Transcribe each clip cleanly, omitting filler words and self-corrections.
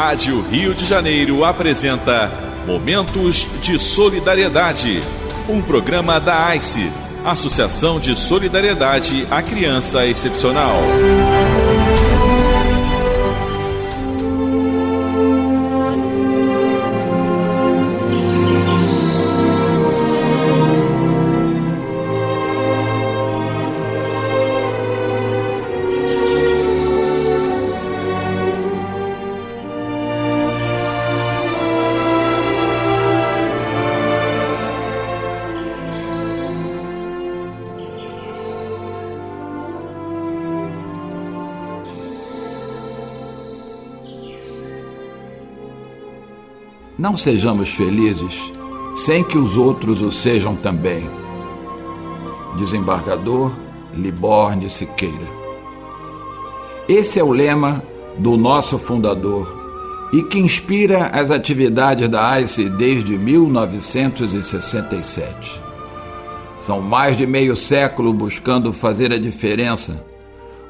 Rádio Rio de Janeiro apresenta Momentos de Solidariedade, um programa da AICE, Associação de Solidariedade à Criança Excepcional. Não sejamos felizes sem que os outros o sejam também. Desembargador Liborne Siqueira. Esse é o lema do nosso fundador e que inspira as atividades da AICE desde 1967. São mais de meio século buscando fazer a diferença,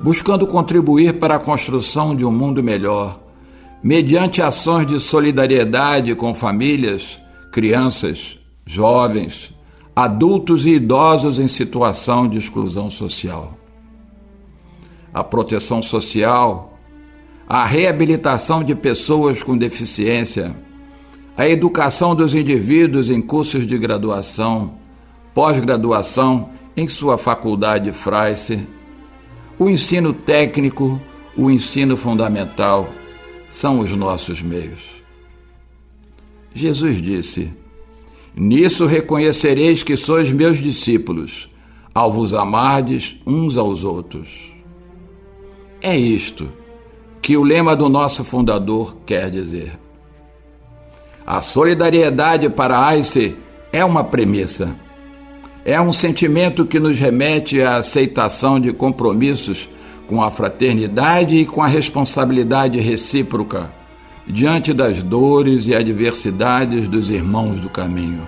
buscando contribuir para a construção de um mundo melhor, mediante ações de solidariedade com famílias, crianças, jovens, adultos e idosos em situação de exclusão social. A proteção social, a reabilitação de pessoas com deficiência, a educação dos indivíduos em cursos de graduação, pós-graduação em sua faculdade Fraice, o ensino técnico, o ensino fundamental, são os nossos meios. Jesus disse: "Nisso reconhecereis que sois meus discípulos, ao vos amardes uns aos outros." É isto que o lema do nosso fundador quer dizer. A solidariedade para a AICE é uma premissa. É um sentimento que nos remete à aceitação de compromissos com a fraternidade e com a responsabilidade recíproca diante das dores e adversidades dos irmãos do caminho.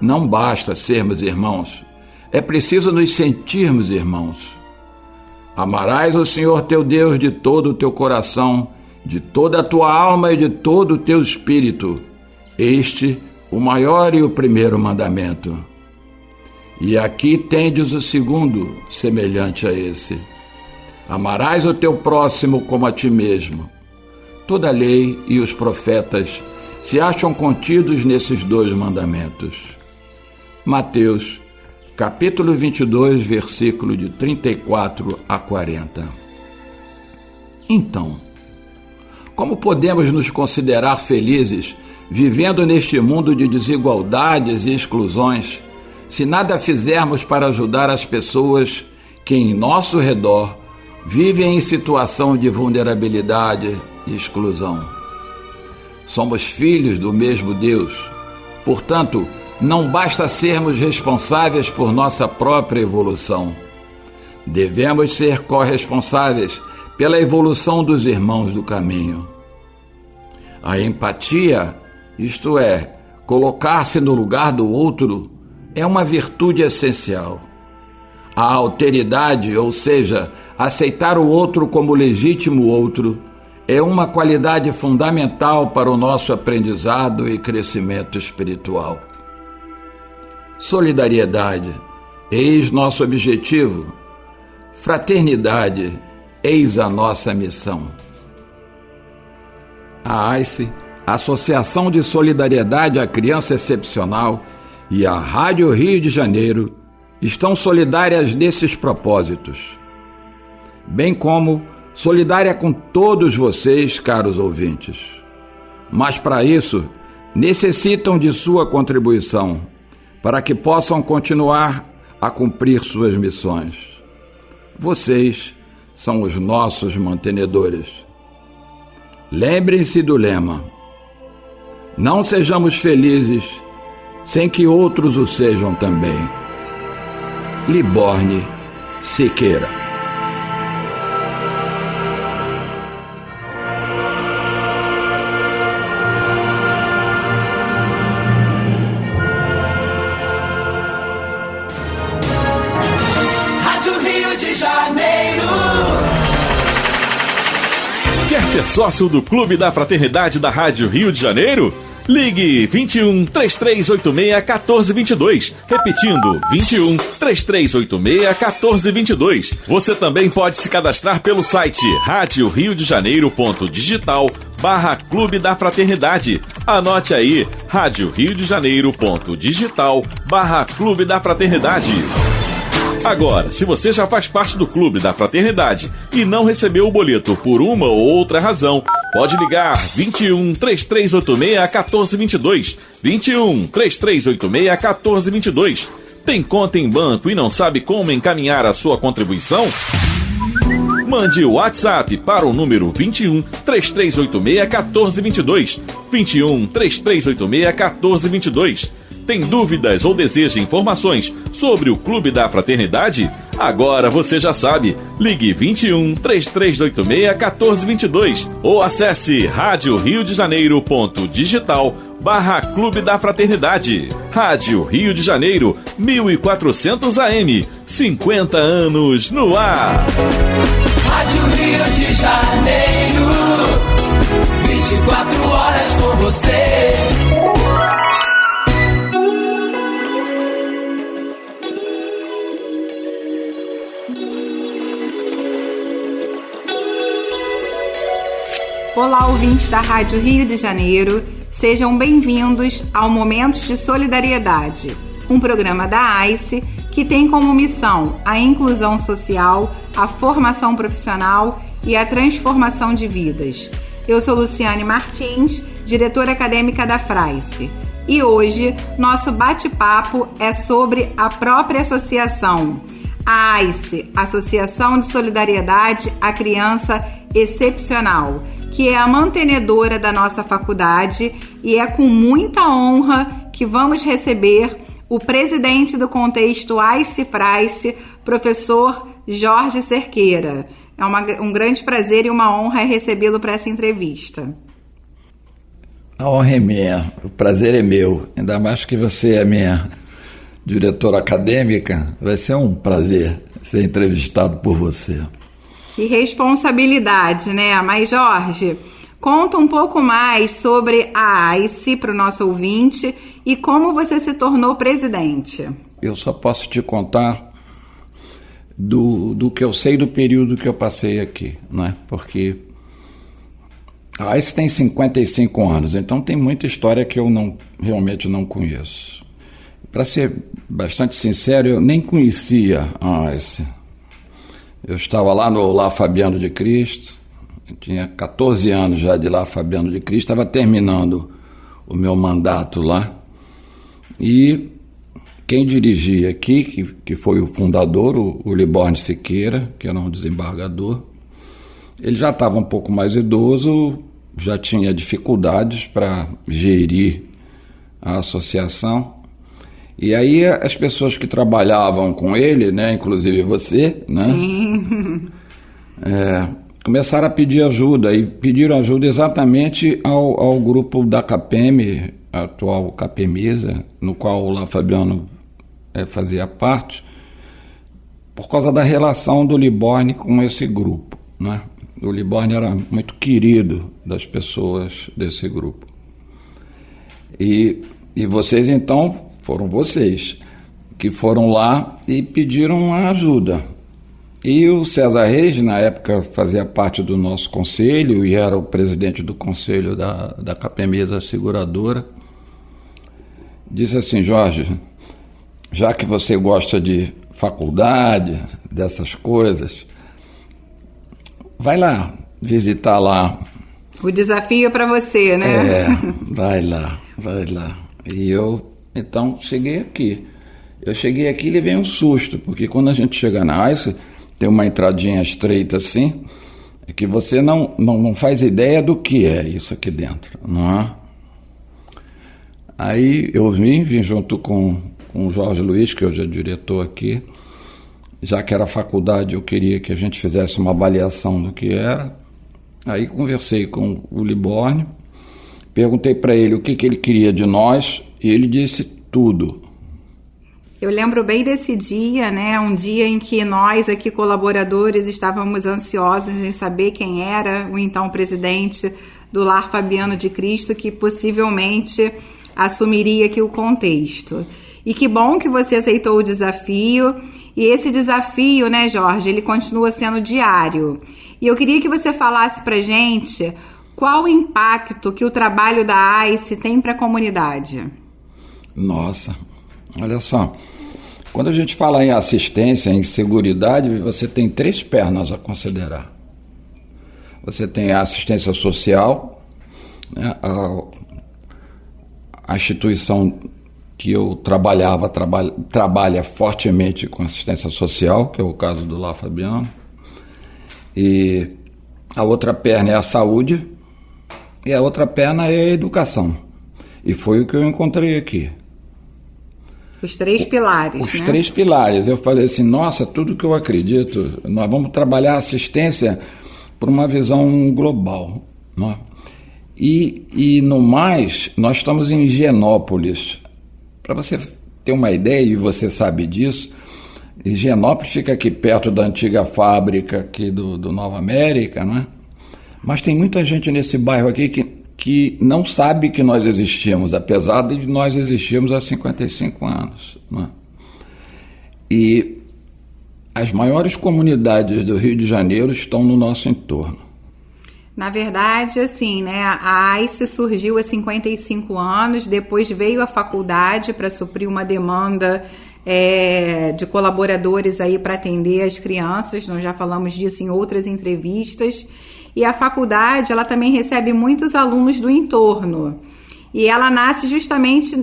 Não basta sermos irmãos, é preciso nos sentirmos irmãos. Amarás o Senhor teu Deus de todo o teu coração, de toda a tua alma e de todo o teu espírito. Este, o maior e o primeiro mandamento. E aqui tendes o segundo, semelhante a esse: amarás o teu próximo como a ti mesmo. Toda a lei e os profetas se acham contidos nesses dois mandamentos. Mateus, capítulo 22, versículo de 34 a 40. Então, como podemos nos considerar felizes vivendo neste mundo de desigualdades e exclusões, se nada fizermos para ajudar as pessoas que em nosso redor vivem em situação de vulnerabilidade e exclusão? Somos filhos do mesmo Deus. Portanto, não basta sermos responsáveis por nossa própria evolução. Devemos ser corresponsáveis pela evolução dos irmãos do caminho. A empatia, isto é, colocar-se no lugar do outro, é uma virtude essencial. A alteridade, ou seja, aceitar o outro como legítimo outro, é uma qualidade fundamental para o nosso aprendizado e crescimento espiritual. Solidariedade, eis nosso objetivo. Fraternidade, eis a nossa missão. A AICE, Associação de Solidariedade à Criança Excepcional, e a Rádio Rio de Janeiro estão solidárias nesses propósitos, bem como solidária com todos vocês, caros ouvintes. Mas para isso, necessitam de sua contribuição, para que possam continuar a cumprir suas missões. Vocês são os nossos mantenedores. Lembrem-se do lema: não sejamos felizes sem que outros o sejam também. Liborne Siqueira. Rádio Rio de Janeiro. ser sócio do Clube da Fraternidade da Rádio Rio de Janeiro? Ligue 21 3386 1422. Repetindo, 21 3386 1422. Você também pode se cadastrar pelo site radioriodejaneiro.digital/Clube da Fraternidade. Anote aí, radioriodejaneiro.digital/Clube da Fraternidade. Agora, se você já faz parte do Clube da Fraternidade e não recebeu o boleto por uma ou outra razão, pode ligar 21 3386 1422. 21 3386 1422. Tem conta em banco e não sabe como encaminhar a sua contribuição? Mande o WhatsApp para o número 21 3386 1422. 21 3386 1422. Tem dúvidas ou deseja informações sobre o Clube da Fraternidade? Agora você já sabe. Ligue 21 3386 1422 ou acesse radioriodejaneiro.digital/Clube da Fraternidade. Rádio Rio de Janeiro, 1400 AM, 50 anos no ar. Rádio Rio de Janeiro, 24 horas com você. Olá, ouvintes da Rádio Rio de Janeiro, sejam bem-vindos ao Momentos de Solidariedade, um programa da ICE que tem como missão a inclusão social, a formação profissional e a transformação de vidas. Eu sou Luciane Martins, diretora acadêmica da FRAICE, e hoje nosso bate-papo é sobre a própria associação, a AICE, Associação de Solidariedade à Criança Excepcional, que é a mantenedora da nossa faculdade, e é com muita honra que vamos receber o presidente do contexto AICE-FRAICE, professor Jorge Cerqueira. É um grande prazer e uma honra recebê-lo para essa entrevista. A honra é minha, o prazer é meu, ainda mais que você é minha diretora acadêmica, vai ser um prazer ser entrevistado por você. Que responsabilidade, né? Mas, Jorge, conta um pouco mais sobre a AICE para o nosso ouvinte e como você se tornou presidente. Eu só posso te contar do que eu sei do período que eu passei aqui, né? Porque a AICE tem 55 anos, então tem muita história que eu realmente não conheço. Para ser bastante sincero, eu nem conhecia a AICE. Eu estava lá no Lar Fabiano de Cristo, eu tinha 14 anos já de Lar Fabiano de Cristo, estava terminando o meu mandato lá, e quem dirigia aqui, que foi o fundador, o Liborne Siqueira, que era um desembargador, ele já estava um pouco mais idoso, já tinha dificuldades para gerir a associação. E aí as pessoas que trabalhavam com ele, né, inclusive você, né, Sim. Começaram a pedir ajuda, e pediram ajuda exatamente ao grupo da CAPEM, a atual CAPEMISA, no qual o Lá Fabiano fazia parte, por causa da relação do Liborne com esse grupo, né? O Liborne era muito querido das pessoas desse grupo. E vocês, então, foram vocês que foram lá e pediram ajuda. E o César Reis, na época, fazia parte do nosso conselho e era o presidente do conselho da CAPEMISA Seguradora, disse assim: Jorge, já que você gosta de faculdade, dessas coisas, vai lá visitar lá. O desafio é para você, né? Vai lá. E eu, então, cheguei aqui. Eu cheguei aqui e levei um susto, porque quando a gente chega na AICE, tem uma entradinha estreita assim, é que você não faz ideia do que é isso aqui dentro, não é? Aí eu vim junto com o Jorge Luiz, que hoje é diretor aqui. Já que era faculdade, eu queria que a gente fizesse uma avaliação do que era. Aí conversei com o Liborne, perguntei para ele o que ele queria de nós, e ele disse tudo. Eu lembro bem desse dia, né? Um dia em que nós aqui, colaboradores, estávamos ansiosos em saber quem era o então presidente do Lar Fabiano de Cristo, que possivelmente assumiria aqui o contexto. E que bom que você aceitou o desafio. E esse desafio, né, Jorge, ele continua sendo diário. E eu queria que você falasse pra gente qual o impacto que o trabalho da AICE tem para a comunidade. Nossa, olha só. Quando a gente fala em assistência, em seguridade, você tem 3 pernas a considerar. Você tem a assistência social, né, a instituição que eu trabalha fortemente com assistência social, que é o caso do Lar Fabiano. E a outra perna é a saúde e a outra perna é a educação. E foi o que eu encontrei aqui. Os 3 pilares, Os né? 3 pilares. Eu falei assim, nossa, tudo que eu acredito, nós vamos trabalhar assistência por uma visão global, né? E no mais, nós estamos em Higienópolis. Para você ter uma ideia, e você sabe disso, Higienópolis fica aqui perto da antiga fábrica aqui do Nova América, né? Mas tem muita gente nesse bairro aqui que não sabe que nós existimos, apesar de nós existirmos há 55 anos. Né? E as maiores comunidades do Rio de Janeiro estão no nosso entorno. Na verdade, assim, né, a AICE surgiu há 55 anos, depois veio a faculdade para suprir uma demanda de colaboradores aí para atender as crianças, nós já falamos disso em outras entrevistas, e a faculdade, ela também recebe muitos alunos do entorno, e ela nasce justamente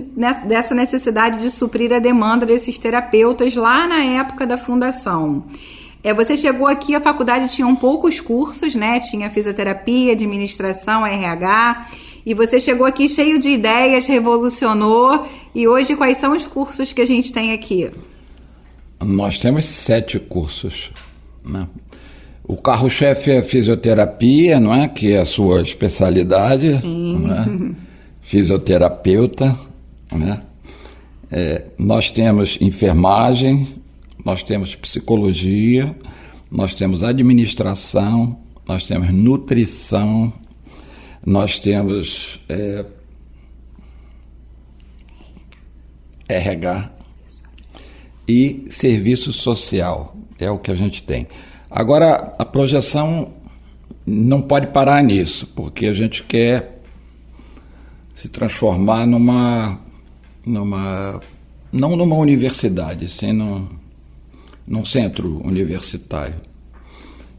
dessa necessidade de suprir a demanda desses terapeutas lá na época da fundação. Você chegou aqui, a faculdade tinha poucos cursos, né? Tinha fisioterapia, administração, RH, e você chegou aqui cheio de ideias, revolucionou, e hoje quais são os cursos que a gente tem aqui? Nós temos 7 cursos, né? O carro-chefe é a fisioterapia, não é? Que é a sua especialidade, né? Fisioterapeuta, né? Nós temos enfermagem, nós temos psicologia, nós temos administração, nós temos nutrição, nós temos RH e serviço social, é o que a gente tem. Agora, a projeção não pode parar nisso, porque a gente quer se transformar não numa universidade, sim num centro universitário.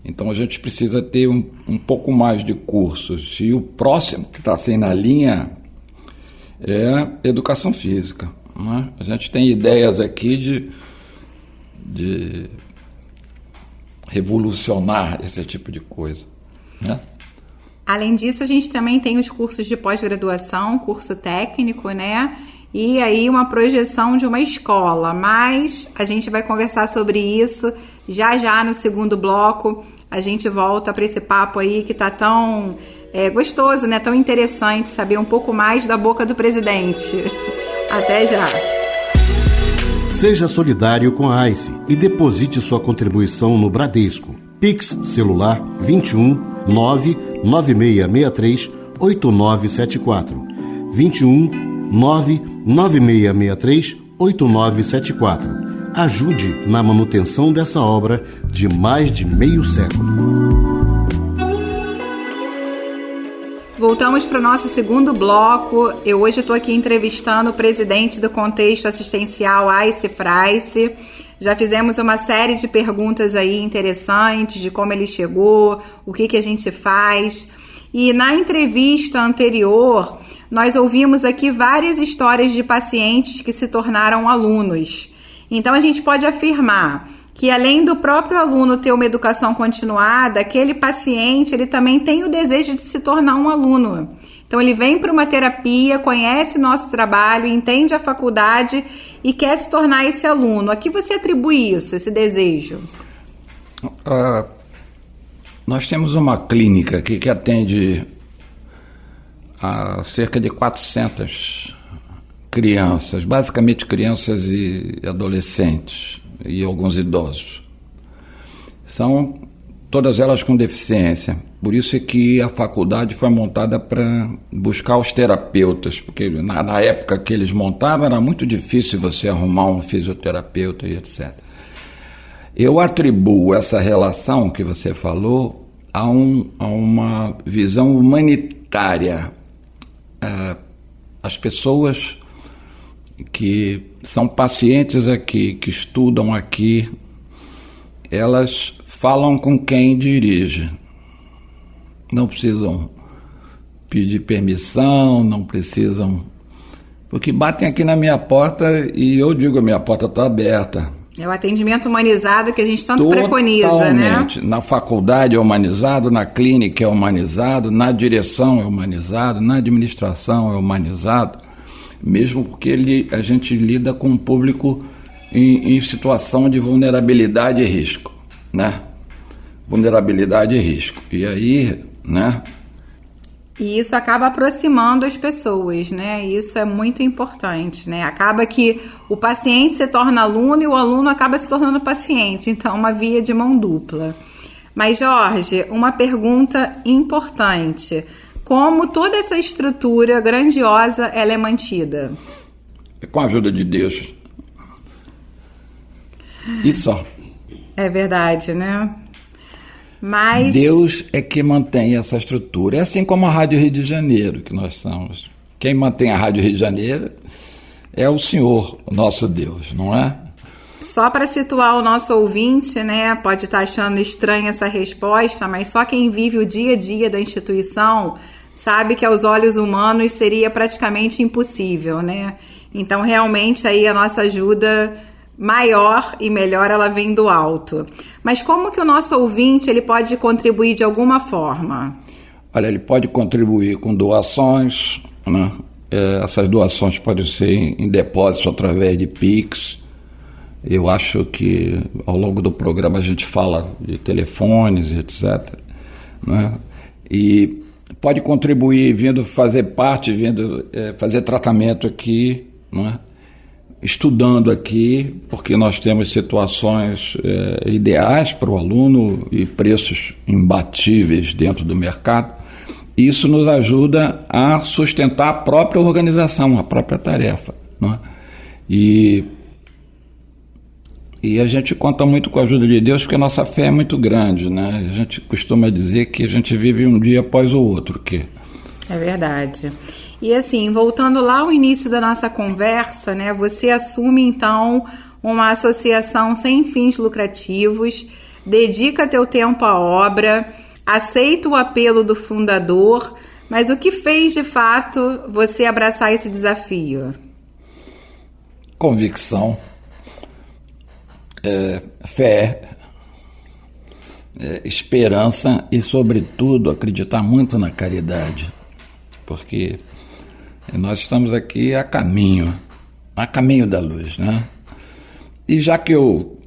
Então a gente precisa ter um pouco mais de cursos. E o próximo que está assim na linha é educação física, né? A gente tem ideias aqui de revolucionar esse tipo de coisa, né? Além disso, a gente também tem os cursos de pós-graduação, curso técnico, né? E aí uma projeção de uma escola, mas a gente vai conversar sobre isso já no segundo bloco. A gente volta para esse papo aí que tá tão gostoso, né? Tão interessante saber um pouco mais da boca do presidente. Até já! Seja solidário com a AICE e deposite sua contribuição no Bradesco. Pix celular 21 99663 8974 21 99663 8974. Ajude na manutenção dessa obra de mais de meio século. Voltamos para o nosso segundo bloco. Eu hoje estou aqui entrevistando o presidente do Contexto Assistencial AICE-FRAICE. Já fizemos uma série de perguntas aí interessantes de como ele chegou, o que a gente faz. E na entrevista anterior, nós ouvimos aqui várias histórias de pacientes que se tornaram alunos. Então a gente pode afirmar que além do próprio aluno ter uma educação continuada, aquele paciente ele também tem o desejo de se tornar um aluno. Então ele vem para uma terapia, conhece nosso trabalho, entende a faculdade e quer se tornar esse aluno. A que você atribui isso, esse desejo? Nós temos uma clínica aqui que atende a cerca de 400 crianças, basicamente crianças e adolescentes e alguns idosos. São todas elas com deficiência. Por isso é que a faculdade foi montada para buscar os terapeutas, porque na época que eles montavam era muito difícil você arrumar um fisioterapeuta e etc. Eu atribuo essa relação que você falou a uma visão humanitária. As pessoas que são pacientes aqui, que estudam aqui, elas falam com quem dirige. Não precisam pedir permissão, não precisam... Porque batem aqui na minha porta e eu digo, a minha porta está aberta. É o atendimento humanizado que a gente tanto preconiza, né? Na faculdade é humanizado, na clínica é humanizado, na direção é humanizado, na administração é humanizado, mesmo porque a gente lida com um público em situação de vulnerabilidade e risco, né? Vulnerabilidade e risco. E aí, né? E isso acaba aproximando as pessoas, né? Isso é muito importante, né? Acaba que o paciente se torna aluno e o aluno acaba se tornando paciente. Então, uma via de mão dupla. Mas, Jorge, uma pergunta importante. Como toda essa estrutura grandiosa ela é mantida? Com a ajuda de Deus. E só. É verdade, né? Mas Deus é que mantém essa estrutura. É assim como a Rádio Rio de Janeiro, que nós somos. Quem mantém a Rádio Rio de Janeiro é o Senhor, o nosso Deus, não é? Só para situar o nosso ouvinte, né? Pode estar achando estranha essa resposta, mas só quem vive o dia a dia da instituição sabe que aos olhos humanos seria praticamente impossível, né? Então, realmente, aí a nossa ajuda maior e melhor ela vem do alto. Mas como que o nosso ouvinte ele pode contribuir de alguma forma? Olha, ele pode contribuir com doações, né? Essas doações podem ser em depósito através de Pix. Eu acho que ao longo do programa a gente fala de telefones, etc. Né? E pode contribuir vindo fazer parte, vindo fazer tratamento aqui, né? Estudando aqui, porque nós temos situações ideais para o aluno e preços imbatíveis dentro do mercado. Isso nos ajuda a sustentar a própria organização, a própria tarefa, né? E a gente conta muito com a ajuda de Deus, porque a nossa fé é muito grande, né? A gente costuma dizer que a gente vive um dia após o outro. É verdade. E assim, voltando lá ao início da nossa conversa, né? Você assume então uma associação sem fins lucrativos, dedica teu tempo à obra, aceita o apelo do fundador, mas o que fez de fato você abraçar esse desafio? Convicção, fé, esperança e, sobretudo, acreditar muito na caridade, porque nós estamos aqui a caminho da luz, né? E já que eu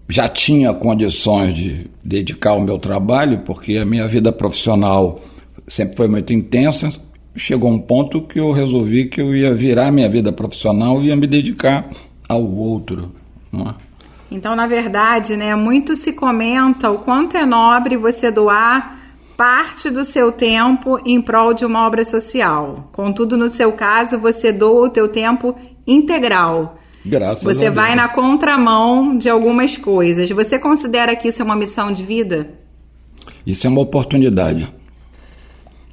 já tinha condições de dedicar o meu trabalho, porque a minha vida profissional sempre foi muito intensa, chegou um ponto que eu resolvi que eu ia virar minha vida profissional e ia me dedicar ao outro, não é? Então, na verdade, né, muito se comenta o quanto é nobre você doar parte do seu tempo em prol de uma obra social. Contudo, no seu caso, você doa o teu tempo integral. Graças a Deus. Você vai na contramão de algumas coisas. Você considera que isso é uma missão de vida? Isso é uma oportunidade.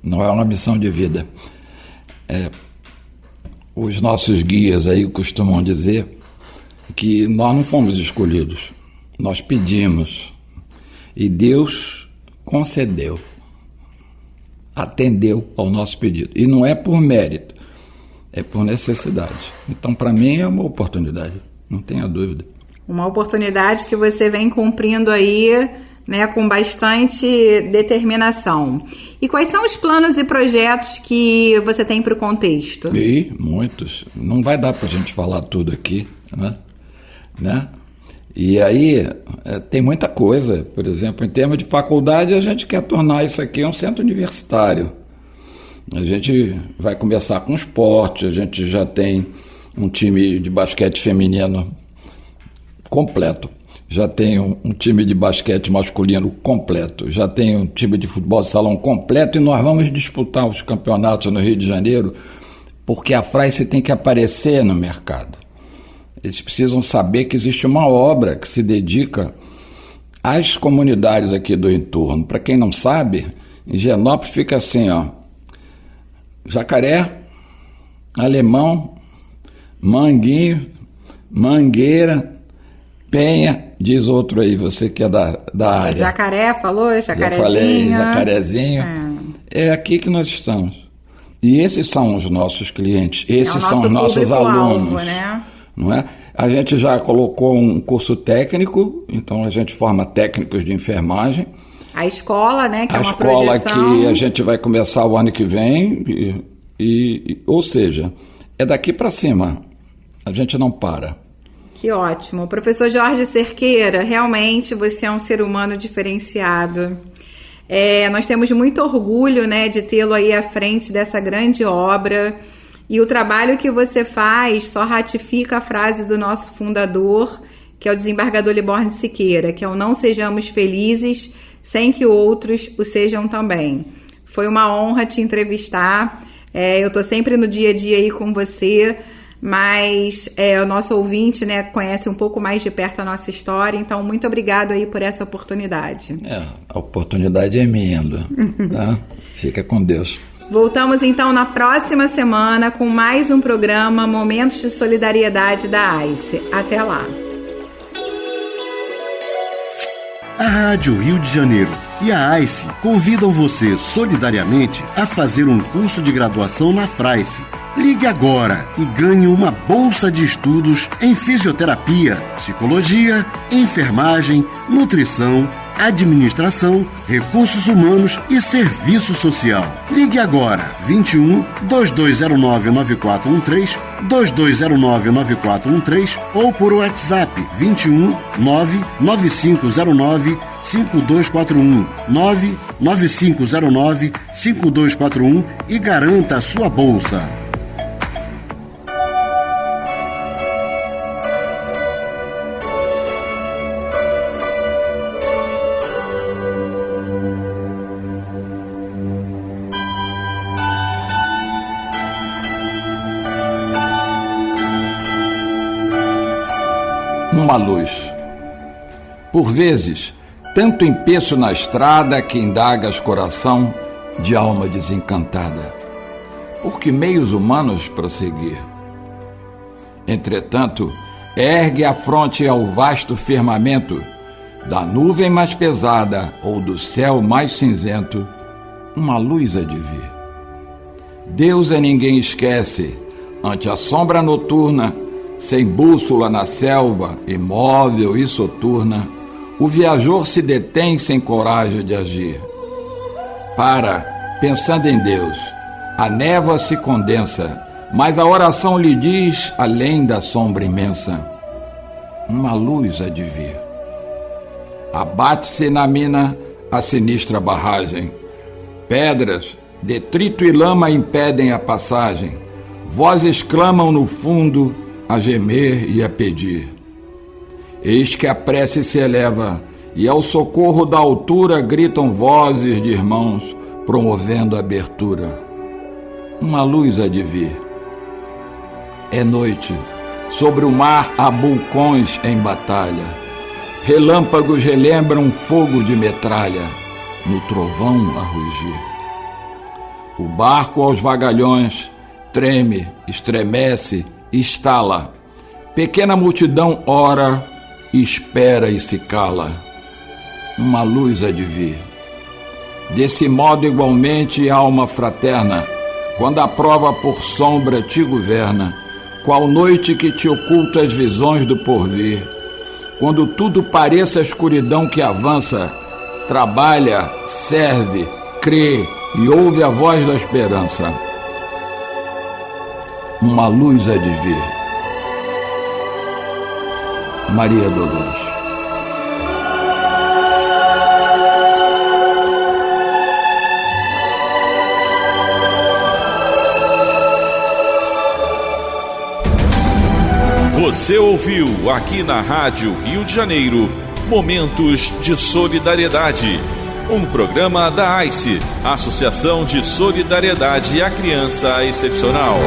Não é uma missão de vida. Os nossos guias aí costumam dizer que nós não fomos escolhidos. Nós pedimos. E Deus concedeu. Atendeu ao nosso pedido. E não é por mérito, é por necessidade. Então, para mim, é uma oportunidade, não tenha dúvida. Uma oportunidade que você vem cumprindo aí, né, com bastante determinação. E quais são os planos e projetos que você tem para o contexto? E muitos. Não vai dar para a gente falar tudo aqui, né? E aí tem muita coisa. Por exemplo, em termos de faculdade, a gente quer tornar isso aqui um centro universitário. A gente vai começar com esporte, a gente já tem um time de basquete feminino completo, já tem um time de basquete masculino completo, já tem um time de futebol de salão completo e nós vamos disputar os campeonatos no Rio de Janeiro porque a Fraice tem que aparecer no mercado. Eles precisam saber que existe uma obra que se dedica às comunidades aqui do entorno. Para quem não sabe, em Higienópolis fica assim, ó, Jacaré, Alemão, Manguinho, Mangueira, Penha, diz outro aí, você que é da área. Jacaré, falou? Jacarezinho. Já falei, Jacarezinho. É aqui que nós estamos. E esses são os nossos clientes, esses são os nossos alunos. Né? Não é? A gente já colocou um curso técnico, então a gente forma técnicos de enfermagem. A escola, né, que é uma projeção. A escola que a gente vai começar o ano que vem, ou seja, é daqui para cima, a gente não para. Que ótimo. Professor Jorge Cerqueira, realmente você é um ser humano diferenciado. Nós temos muito orgulho, né, de tê-lo aí à frente dessa grande obra. E o trabalho que você faz só ratifica a frase do nosso fundador, que é o desembargador Liborne Siqueira, que é o não sejamos felizes sem que outros o sejam também. Foi uma honra te entrevistar. Eu estou sempre no dia a dia aí com você, mas o nosso ouvinte, né, conhece um pouco mais de perto a nossa história, então muito obrigado aí por essa oportunidade. A oportunidade é minha, Lu, tá? Fica com Deus. Voltamos então na próxima semana com mais um programa Momentos de Solidariedade da AICE. Até lá. A Rádio Rio de Janeiro e a AICE convidam você solidariamente a fazer um curso de graduação na Fraice. Ligue agora e ganhe uma bolsa de estudos em fisioterapia, psicologia, enfermagem, nutrição, administração, recursos humanos e serviço social. Ligue agora 21 2209 9413, 2209 9413 ou por WhatsApp 21 99509 5241 99509 5241 e garanta a sua bolsa. Uma luz. Por vezes, tanto empeço na estrada que indagas coração de alma desencantada. Por que meios humanos prosseguir? Entretanto, ergue a fronte ao vasto firmamento, da nuvem mais pesada ou do céu mais cinzento, uma luz há de vir. Deus a ninguém esquece, ante a sombra noturna, sem bússola na selva, imóvel e soturna, o viajor se detém sem coragem de agir. Pensando em Deus, a névoa se condensa, mas a oração lhe diz, além da sombra imensa, uma luz há de vir. Abate-se na mina a sinistra barragem. Pedras, detrito e lama impedem a passagem. Vozes clamam no fundo, a gemer e a pedir. Eis que a prece se eleva, e ao socorro da altura gritam vozes de irmãos, promovendo a abertura. Uma luz há de vir. É noite, sobre o mar há vulcões em batalha. Relâmpagos relembram fogo de metralha, no trovão a rugir. O barco aos vagalhões treme, estremece, estala. Pequena multidão ora, espera e se cala. Uma luz há de vir. Desse modo igualmente alma fraterna, quando a prova por sombra te governa, qual noite que te oculta as visões do porvir, quando tudo pareça a escuridão que avança, trabalha, serve, crê e ouve a voz da esperança. Uma luz há de vir. Maria Dolores. Você ouviu aqui na Rádio Rio de Janeiro Momentos de Solidariedade, um programa da AICE, Associação de Solidariedade à Criança Excepcional.